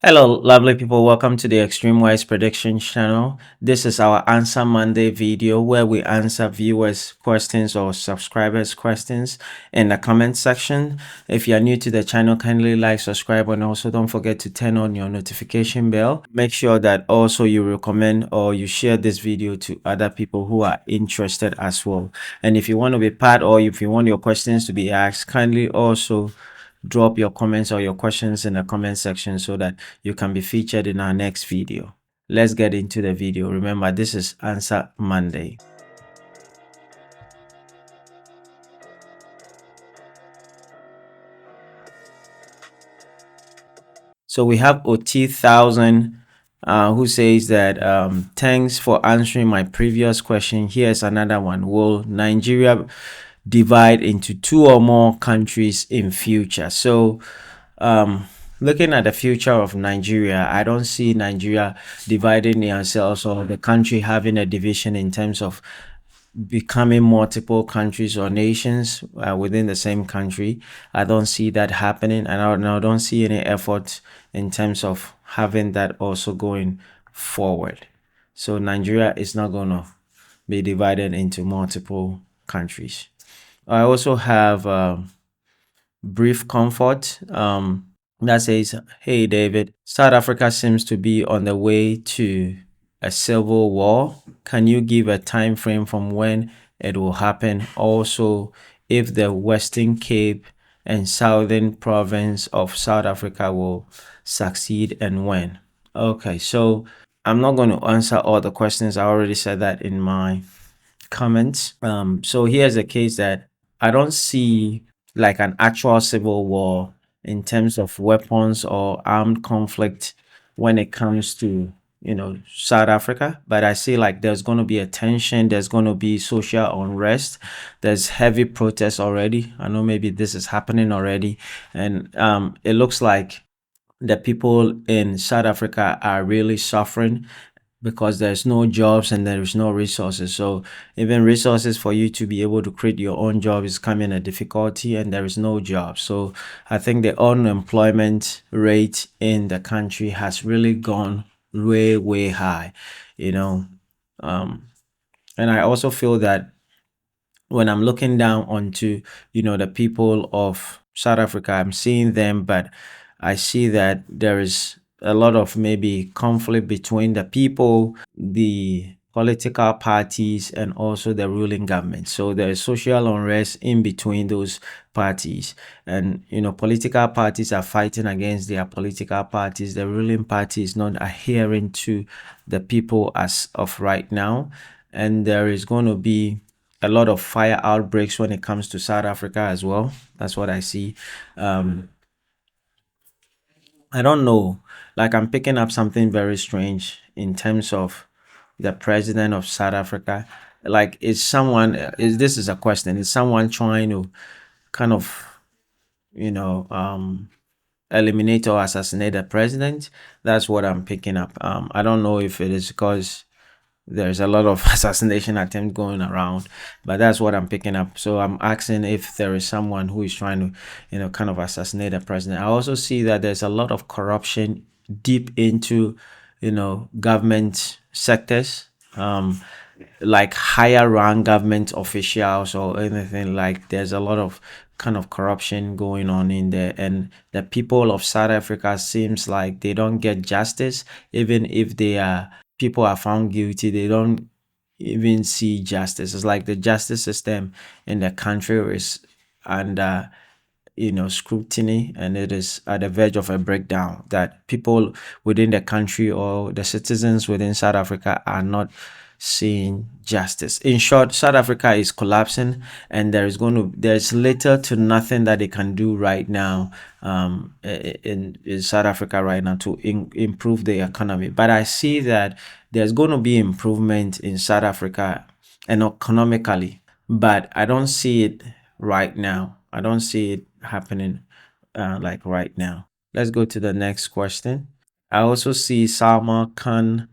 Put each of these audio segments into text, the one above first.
Hello, lovely people. Welcome to the Extreme Wise Prediction channel. This is our Answer Monday video where we answer viewers' questions or subscribers' questions in the comment section. If you are new to the channel, kindly like, subscribe, and also don't forget to turn on your notification bell. Make sure that also you recommend or you share this video to other people who are interested as well. And if you want to be part or if you want your questions to be asked, kindly also drop your comments or your questions in the comment section so that you can be featured in our next video. Let's get into the video. Remember, this is Answer Monday. So we have OT1000 who says that thanks for answering my previous question. Here's another one. Will Nigeria divide into two or more countries in future? So looking at the future of Nigeria, I don't see Nigeria dividing themselves or the country having a division in terms of becoming multiple countries or nations within the same country. I don't see that happening, and I don't see any effort in terms of having that also going forward. So Nigeria is not going to be divided into multiple countries. I also have brief comfort that says, hey David, South Africa seems to be on the way to a civil war. Can you give a time frame from when it will happen? Also, if the Western Cape and Southern Province of South Africa will succeed and when? Okay, so I'm not going to answer all the questions. I already said that in my comments. So here's a case that I don't see like an actual civil war in terms of weapons or armed conflict when it comes to South Africa, but I see like there's going to be a tension, there's going to be social unrest, there's heavy protests already. I know maybe this is happening already, and it looks like the people in South Africa are really suffering because there's no jobs and there's no resources. So even resources for you to be able to create your own job is coming a difficulty, and there is no job. So I think the unemployment rate in the country has really gone way high, you know. And I also feel that when I'm looking down onto, the people of South Africa, I'm seeing them, but I see that there is a lot of maybe conflict between the people, the political parties, and also the ruling government. So there is social unrest in between those parties. And, political parties are fighting against their political parties. The ruling party is not adhering to the people as of right now. And there is going to be a lot of fire outbreaks when it comes to South Africa as well. That's what I see. I don't know. Like I'm picking up something very strange in terms of the president of South Africa. Like is this is a question. Is someone trying to kind of, you know, eliminate or assassinate the president? That's what I'm picking up. I don't know if it is because there's a lot of assassination attempt going around, but that's what I'm picking up. So I'm asking if there is someone who is trying to kind of assassinate the president. I also see that there's a lot of corruption deep into government sectors, like higher rank government officials or anything. Like there's a lot of kind of corruption going on in there, and the people of South Africa seems like they don't get justice. Even if people are found guilty, they don't even see justice. It's like the justice system in the country is under scrutiny, and it is at the verge of a breakdown, that people within the country or the citizens within South Africa are not seeing justice. In short, South Africa is collapsing, and there's little to nothing that they can do right now in South Africa right now to improve the economy. But I see that there's going to be improvement in South Africa and economically, but I don't see it right now. I don't see it happening like right now. Let's go to the next question. I also see Salma Khan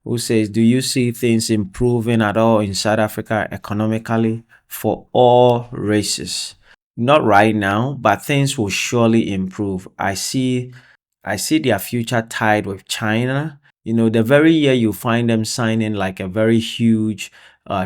who says, do you see things improving at all in South Africa economically for all races? Not right now, but things will surely improve. I see I see their future tied with China. The very year you find them signing like a very huge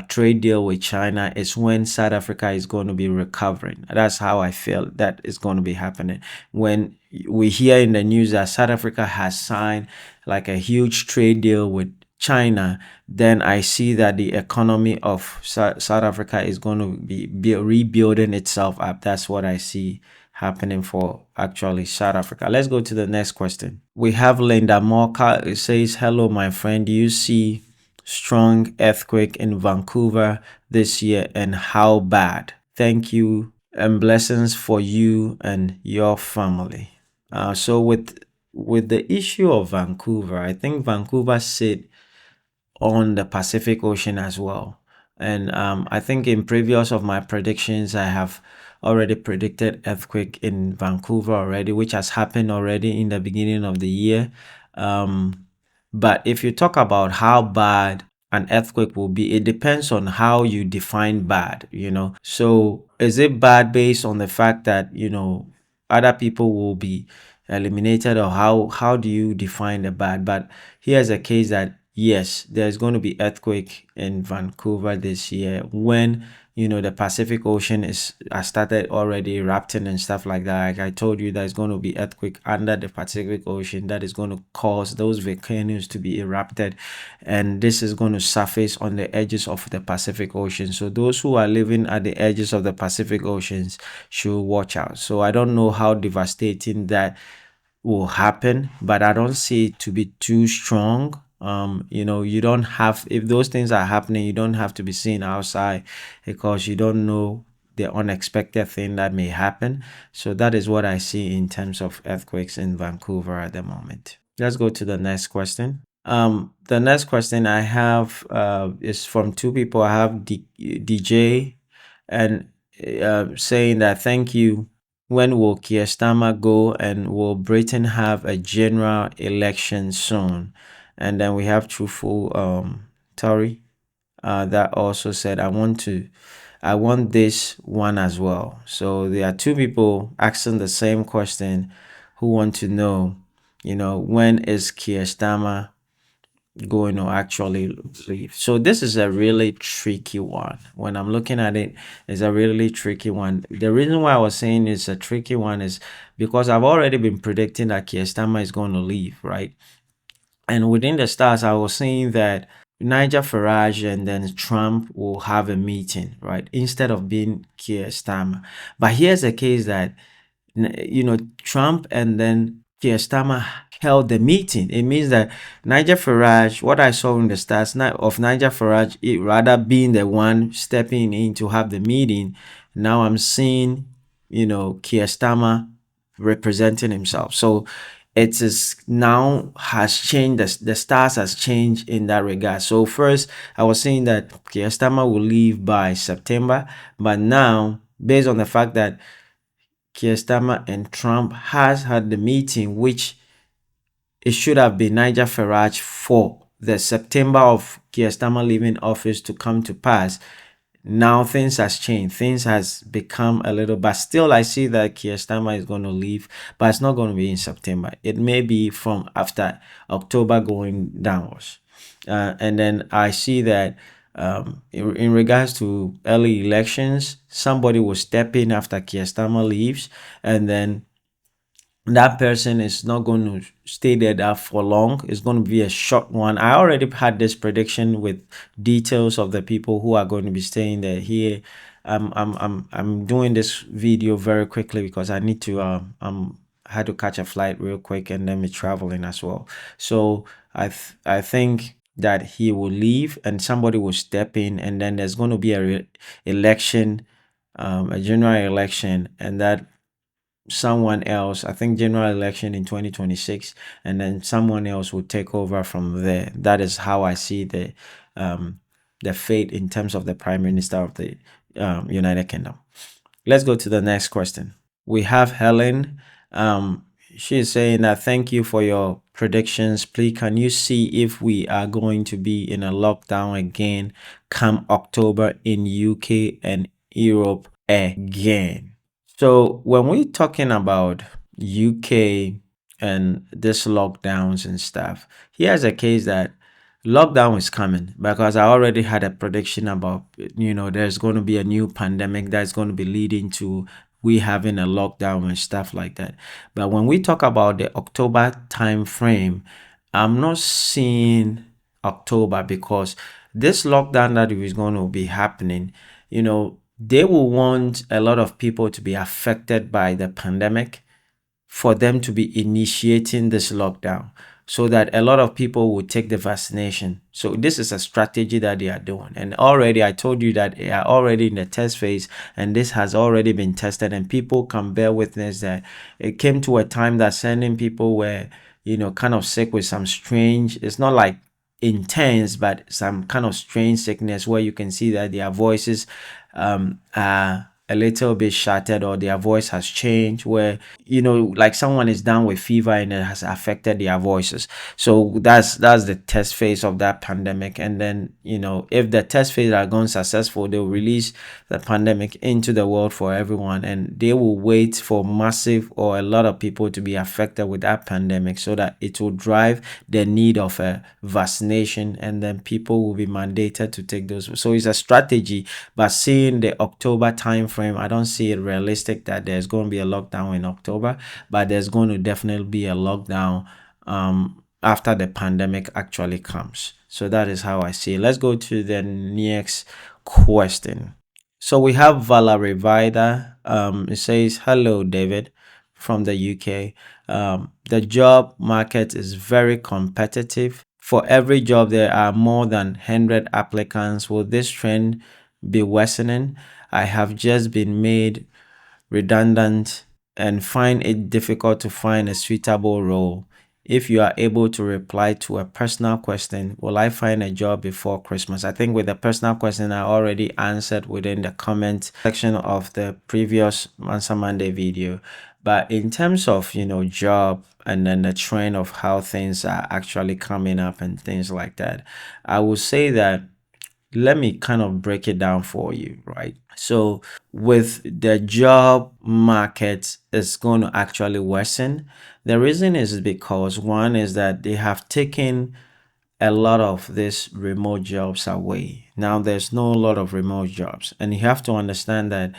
trade deal with China is when South Africa is going to be recovering. That's how I feel that is going to be happening. When we hear in the news that South Africa has signed like a huge trade deal with China, then I see that the economy of South Africa is going to be rebuilding itself up. That's what I see happening for actually South Africa. Let's go to the next question. We have Linda Moka. It says, hello, my friend. Do you see strong earthquake in Vancouver this year and how bad? Thank you and blessings for you and your family. So with the issue of Vancouver, I think Vancouver sit on the Pacific Ocean as well. And I think in previous of my predictions, I have already predicted earthquake in Vancouver already, which has happened already in the beginning of the year. But if you talk about how bad an earthquake will be, it depends on how you define bad. So is it bad based on the fact that, other people will be eliminated, or how do you define the bad? But here's a case that yes, there's going to be earthquake in Vancouver this year when the Pacific Ocean has started already erupting and stuff like that. Like I told you, there's going to be earthquake under the Pacific Ocean that is going to cause those volcanoes to be erupted, and this is going to surface on the edges of the Pacific Ocean. So those who are living at the edges of the Pacific Oceans should watch out. So I don't know how devastating that will happen, but I don't see it to be too strong. You don't have, if those things are happening, you don't have to be seen outside because you don't know the unexpected thing that may happen. So that is what I see in terms of earthquakes in Vancouver at the moment. Let's go to the next question. The next question I have is from two people. I have DJ and saying that thank you. When will Keir Starmer go, and will Britain have a general election soon? And then we have Truthful Tory that also said, I want this one as well. So there are two people asking the same question who want to know, when is Keir Starmer going to actually leave? So this is a really tricky one. When I'm looking at it, it's a really tricky one. The reason why I was saying it's a tricky one is because I've already been predicting that Keir Starmer is going to leave, right? And within the stars, I was saying that Nigel Farage and then Trump will have a meeting, right? Instead of being Keir Starmer. But here's the case that Trump and then Keir Starmer held the meeting. It means that Nigel Farage, what I saw in the stats of Nigel Farage, it rather being the one stepping in to have the meeting. Now I'm seeing, Keir Starmer representing himself. So it is now has changed. The stars has changed in that regard. So first, I was saying that Keir Starmer will leave by September, but now based on the fact that Keir Starmer and Trump has had the meeting, which it should have been Nigel Farage for the September of Keir Starmer leaving office to come to pass. Now things has changed. Things has become a little, but still I see that Keir Starmer is going to leave, but it's not going to be in September. It may be from after October going downwards. And then I see that in regards to early elections, somebody will step in after Keir Starmer leaves, and then that person is not going to stay there for long. It's going to be a short one. I already had this prediction with details of the people who are going to be staying there. Here, I'm doing this video very quickly because I need to had to catch a flight real quick and then be traveling as well. So I think that he will leave and somebody will step in, and then there's going to be a election, a general election, and that someone else, I think general election in 2026, and then someone else will take over from there. That is how I see the fate in terms of the prime minister of the United Kingdom. Let's go to the next question. We have Helen. She's saying that thank you for your predictions. Please, can you see if we are going to be in a lockdown again come October in UK and Europe again? So when we're talking about UK and this lockdowns and stuff. Here's a case that lockdown is coming because I already had a prediction about, there's going to be a new pandemic that's going to be leading to we having a lockdown and stuff like that. But when we talk about the October time frame, I'm not seeing October because this lockdown that is going to be happening, they will want a lot of people to be affected by the pandemic for them to be initiating this lockdown so that a lot of people will take the vaccination. So this is a strategy that they are doing. And already I told you that they are already in the test phase and this has already been tested, and people can bear witness that it came to a time that sending people were, kind of sick with some strange, it's not like intense, but some kind of strange sickness where you can see that their voices are a little bit shattered, or their voice has changed, where like someone is down with fever and it has affected their voices. So that's the test phase of that pandemic. And then if the test phase are gone successful, they'll release the pandemic into the world for everyone, and they will wait for massive or a lot of people to be affected with that pandemic so that it will drive the need of a vaccination, and then people will be mandated to take those. So it's a strategy, but seeing the October time frame, I don't see it realistic that there's going to be a lockdown in October, but there's going to definitely be a lockdown after the pandemic actually comes. So that is how I see it. Let's go to the next question. So we have Valerie Vida. It says, "Hello, David, from the UK. The job market is very competitive. For every job, there are more than 100 applicants. Will this trend be worsening? I have just been made redundant and find it difficult to find a suitable role. If you are able to reply to a personal question, will I find a job before Christmas?" I think with the personal question, I already answered within the comment section of the previous Answer Monday video. But in terms of, job and then the trend of how things are actually coming up and things like that, I would say that let me kind of break it down for you, right? So with the job market is going to actually worsen. The reason is because one is that they have taken a lot of these remote jobs away. Now there's no lot of remote jobs, and you have to understand that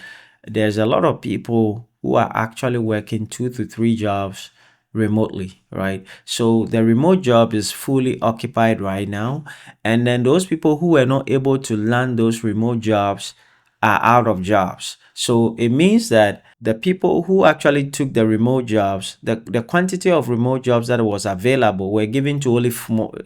there's a lot of people who are actually working 2 to 3 jobs remotely, right? So the remote job is fully occupied right now, and then those people who were not able to land those remote jobs are out of jobs. So it means that the people who actually took the remote jobs, the quantity of remote jobs that was available were given to only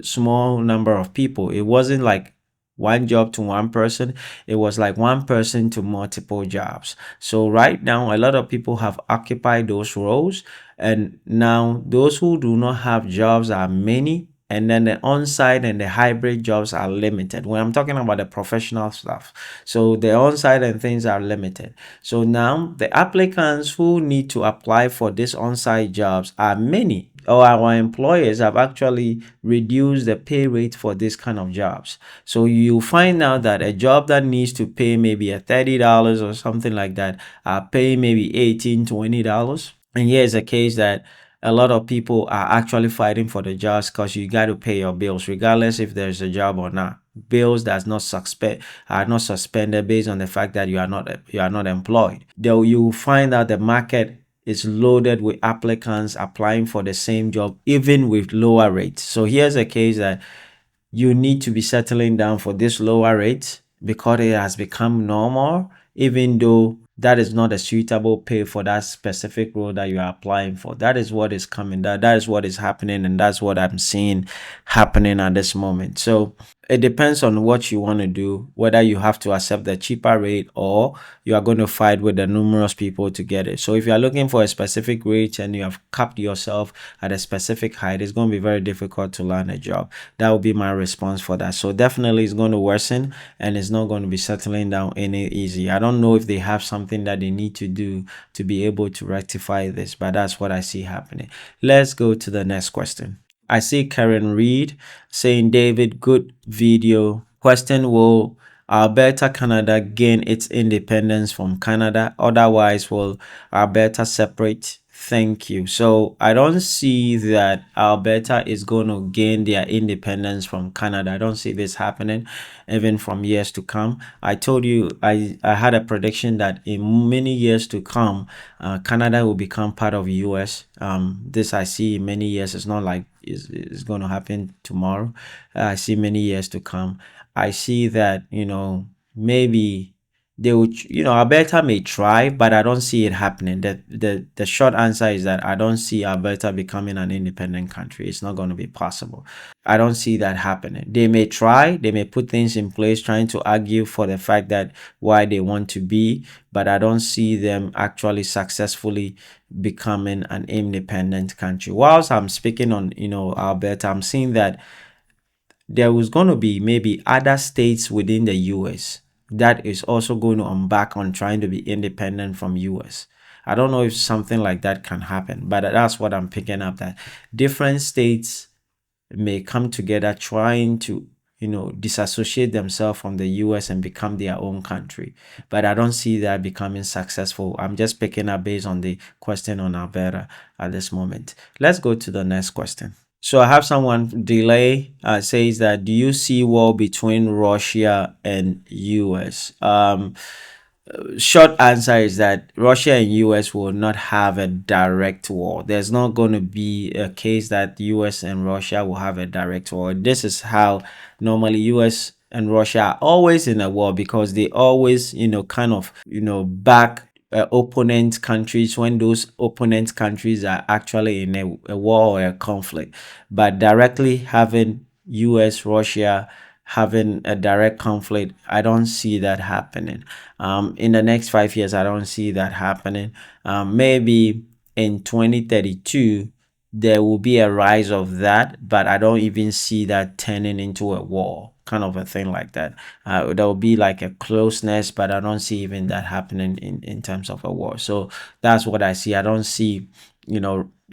small number of people. It wasn't like one job to one person. It was like one person to multiple jobs. So right now, a lot of people have occupied those roles, and now those who do not have jobs are many, and then the on-site and the hybrid jobs are limited when I'm talking about the professional stuff. So the on-site and things are limited. So now the applicants who need to apply for these on-site jobs are many, or our employers have actually reduced the pay rate for this kind of jobs. So you find out that a job that needs to pay maybe a $30 or something like that are paying maybe $18, $20. And here's a case that a lot of people are actually fighting for the jobs because you got to pay your bills regardless if there's a job or not. Bills that's not are not suspended based on the fact that you are not employed. Though you find out the market is loaded with applicants applying for the same job even with lower rates. So here's a case that you need to be settling down for this lower rate because it has become normal, even though that is not a suitable pay for that specific role that you are applying for. That is what is coming. That is what is happening, and that's what I'm seeing happening at this moment. So it depends on what you want to do, whether you have to accept the cheaper rate or you are going to fight with the numerous people to get it. So if you are looking for a specific rate and you have capped yourself at a specific height, it's going to be very difficult to land a job. That would be my response for that. So definitely it's going to worsen, and it's not going to be settling down any easy. I don't know if they have something that they need to do to be able to rectify this, but that's what I see happening. Let's go to the next question. I see Karen Reed saying, "David, good video. Question, will Alberta, Canada gain its independence from Canada? Otherwise, will Alberta separate? Thank you. So I don't see that Alberta is going to gain their independence from Canada. I don't see this happening even from years to come. I told you I had a prediction that in many years to come, Canada will become part of US. This I see in many years. It's not like it's going to happen tomorrow. I see many years to come. I see that, maybe they would, Alberta may try, but I don't see it happening. The short answer is that I don't see Alberta becoming an independent country. It's not going to be possible. I don't see that happening. They may try, they may put things in place trying to argue for the fact that why they want to be, but I don't see them actually successfully becoming an independent country. Whilst I'm speaking on, Alberta, I'm seeing that there was going to be maybe other states within the US that is also going to embark on trying to be independent from US. I don't know if something like that can happen, but that's what I'm picking up, that different states may come together trying to disassociate themselves from the US and become their own country. But I don't see that becoming successful. I'm just picking up based on the question on Alberta at this moment. Let's go to the next question. So I have someone delay says that, do you see war between Russia and US? Short answer is that Russia and US will not have a direct war. There's not going to be a case that US and Russia will have a direct war. This is how normally US and Russia are always in a war, because they always, kind of, back opponent countries when those opponent countries are actually in a war or a conflict. But directly having US, Russia having a direct conflict, I don't see that happening. In the next 5 years, I don't see that happening. Maybe in 2032, there will be a rise of that, but I don't even see that turning into a war, kind of a thing like that. There will be like a closeness, but I don't see even that happening in terms of a war. So that's what I see. I don't see,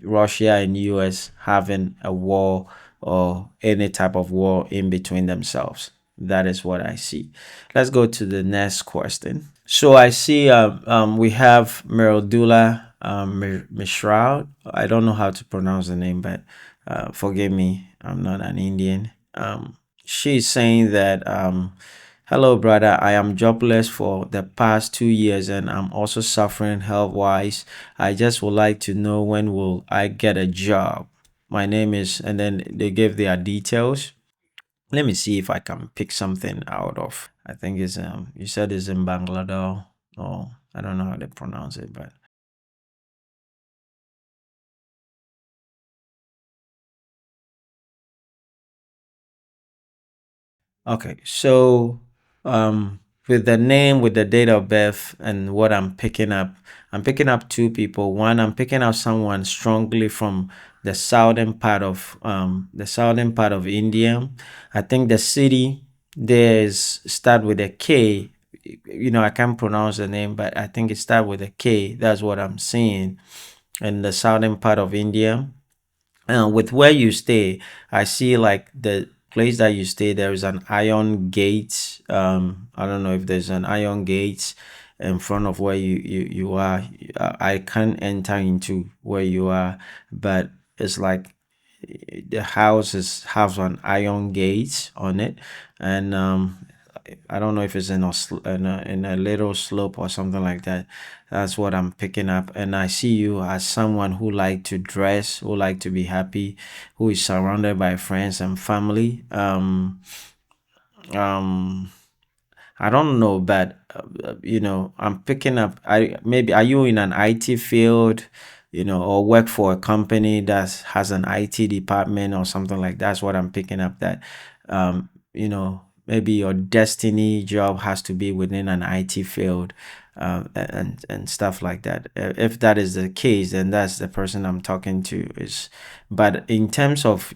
Russia and US having a war or any type of war in between themselves. That is what I see. Let's go to the next question. So I see we have Merodula Mishra. I don't know how to pronounce the name, but forgive me, I'm not an Indian. She's saying that, hello, brother, I am jobless for the past 2 years and I'm also suffering health wise. I just would like to know, when will I get a job? My name is, and then they give their details. Let me see if I can pick something out of. I think it's you said it's in Bangladesh. Oh, I don't know how they pronounce it, but okay. So with the name, with the date of birth, and what I'm picking up two people. One, I'm picking up someone strongly from the southern part of India. I think the city there is start with a K. I can't pronounce the name, but I think it start with a K. That's what I'm seeing in the southern part of India. With where you stay, I see like the place that you stay, there is an iron gate. I don't know if there's an iron gate in front of where you are. I can't enter into where you are, but it's like the house has an iron gate on it, and I don't know if it's in a little slope or something like that. That's what I'm picking up, and I see you as someone who like to dress, who like to be happy, who is surrounded by friends and family. Um, I don't know, but I'm picking up. I maybe are you in an IT field, or work for a company that has an IT department or something like that? That's what I'm picking up. That, maybe your destiny job has to be within an IT field, and stuff like that. If that is the case, then that's the person I'm talking to. But in terms of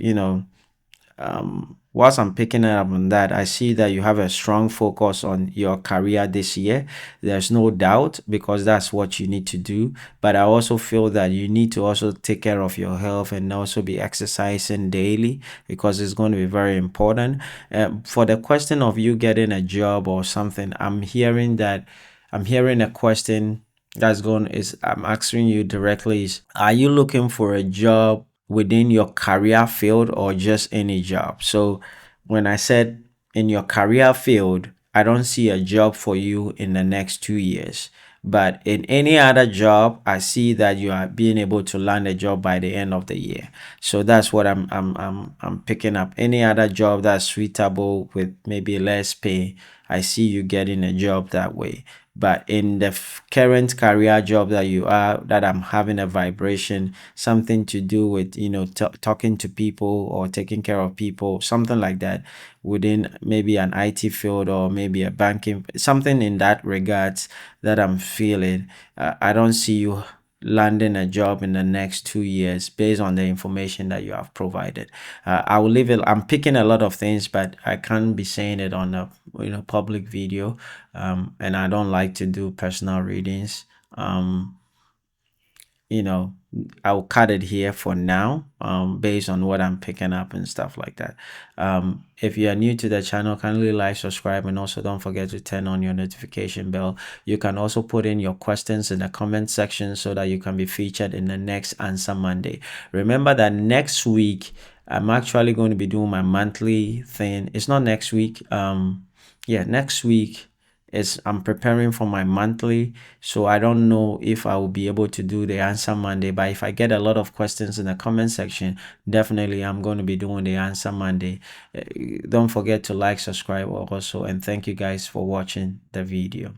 whilst I'm picking up on that, I see that you have a strong focus on your career this year. There's no doubt, because that's what you need to do. But I also feel that you need to also take care of your health and also be exercising daily, because it's going to be very important. For the question of you getting a job or something, I'm hearing a question that's going is I'm asking you directly is, are you looking for a job within your career field or just any job? So when I said in your career field, I don't see a job for you in the next 2 years. But in any other job, I see that you are being able to land a job by the end of the year. So that's what I'm picking up. Any other job that's suitable with maybe less pay, I see you getting a job that way. But in the current career job that you are, that I'm having a vibration, something to do with, talking to people or taking care of people, something like that, within maybe an IT field or maybe a banking, something in that regards that I'm feeling. I don't see you landing a job in the next 2 years based on the information that you have provided. I will leave it. I'm picking a lot of things, but I can't be saying it on a public video. And I don't like to do personal readings. You know, I'll cut it here for now, based on what I'm picking up and stuff like that. If you are new to the channel, kindly like, subscribe, and also don't forget to turn on your notification bell. You can also put in your questions in the comment section so that you can be featured in the next Answer Monday. Remember that next week, I'm actually going to be doing my monthly thing. It's not next week. Yeah, next week is I'm preparing for my monthly, so I don't know if I will be able to do the Answer Monday. But if I get a lot of questions in the comment section, definitely I'm going to be doing the Answer Monday. Don't forget to like, subscribe also, and thank you guys for watching the video.